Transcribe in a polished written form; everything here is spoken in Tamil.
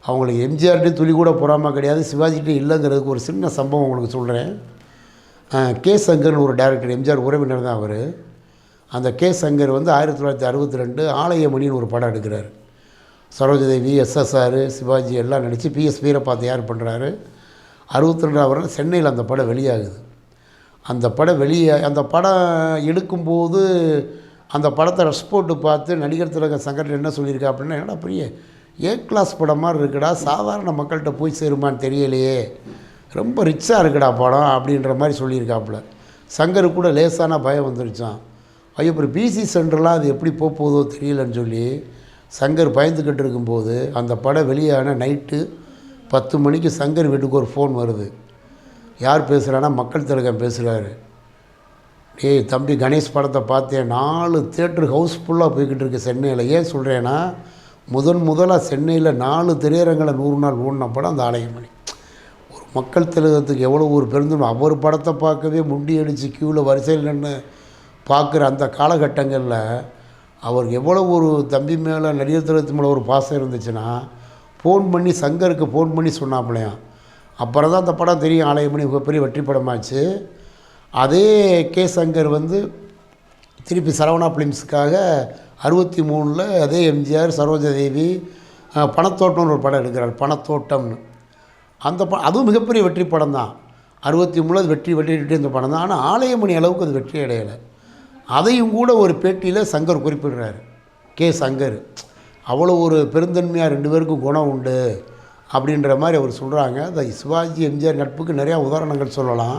அவங்களுக்கு எம்ஜிஆர்கிட்டையும் துளி கூட பொறாமல் கிடையாது, சிவாஜிகிட்டையும் இல்லைங்கிறதுக்கு ஒரு சின்ன சம்பவம் உங்களுக்கு சொல்கிறேன். கே சங்கர்னு ஒரு டைரக்டர், எம்ஜிஆர் உறவினர் தான் அவர். அந்த கே சங்கர் வந்து 1962 ஆலயமணின்னு ஒரு படம் எடுக்கிறார். சரோஜதேவி, எஸ்எஸ்ஆர், சிவாஜி எல்லாம் நடித்து பிஎஸ் வீரப்பா தயார் பண்ணுறாரு. 62 வருடம் சென்னையில் அந்த படம் வெளியாகுது. அந்த படம் எடுக்கும்போது அந்த படத்தை ரஷ் போட்டு பார்த்து நடிகர் திலக சங்கர் என்ன சொல்லியிருக்கா அப்படின்னா, என்னடா பெரிய ஏ கிளாஸ் படம் மாதிரி இருக்குடா, சாதாரண மக்கள்கிட்ட போய் சேருமான்னு தெரியலையே, ரொம்ப ரிச்சாக இருக்குடா படம் அப்படின்ற மாதிரி சொல்லியிருக்காப்புல. சங்கருக்கு கூட லேசான பயம் வந்துருச்சான். ஐயோ அப்புறம் பிசி சென்டர்லாம் அது எப்படி போகுதோ தெரியலன்னு சொல்லி சங்கர் பயந்துக்கிட்டு இருக்கும்போது அந்த படம் வெளியான நைட்டு 10 மணிக்கு சங்கர் வீட்டுக்கு ஒரு ஃபோன் வருது. யார் பேசுகிறான்னா மக்கள் திலகம் பேசுகிறாரு. ஏய் தம்பி, கணேஷ் படத்தை பார்த்தேன், 4 தியேட்டர் ஹவுஸ்ஃபுல்லாக போய்கிட்டு இருக்கு சென்னையில். ஏன் சொல்கிறேன்னா, முதலாக சென்னையில் 4 திரையரங்களை 100 நாள் ஓடின படம் அந்த ஆலயமணி. ஒரு மக்கள் திலகத்துக்கு எவ்வளோ ஒரு பெருந்தன்மை. அவர் படத்தை பார்க்கவே முண்டி அடித்து க்யூவில் வரிசையில் நின்று பார்க்குற அந்த காலகட்டங்களில் அவருக்கு எவ்வளோ ஒரு தம்பி மேலே, நடிகர் திலகத்து மேலே ஒரு பாசம் இருந்துச்சுன்னா, ஃபோன் பண்ணி சங்கருக்கு ஃபோன் பண்ணி சொன்னாப்பிலையாம். அப்புறம் தான் அந்த படம் தெரியும், ஆலயமணி மிகப்பெரிய வெற்றி படமாச்சு. அதே கே சங்கர் வந்து திருப்பி சரவணா ஃபிலிம்ஸுக்காக 63 அதே எம்ஜிஆர், சரோஜதேவி, பணத்தோட்டம்னு ஒரு படம் எடுக்கிறார், பணத்தோட்டம்னு. அந்த அதுவும் மிகப்பெரிய வெற்றி படம் தான். 63 அது வெற்றிட்டு இந்த படம் தான். ஆனால் ஆலயமணி அளவுக்கு அது வெற்றி அடையலை. அதையும் கூட ஒரு பேட்டியில் சங்கர் குறிப்பிடுறார். கே சங்கர் அவ்வளோ ஒரு பெருந்தன்மையாக 2 பேருக்கும் குணம் உண்டு அப்படின்ற மாதிரி அவர் சொல்கிறாங்க. அந்த சிவாஜி எம்ஜிஆர் நட்புக்கு நிறையா உதாரணங்கள் சொல்லலாம்.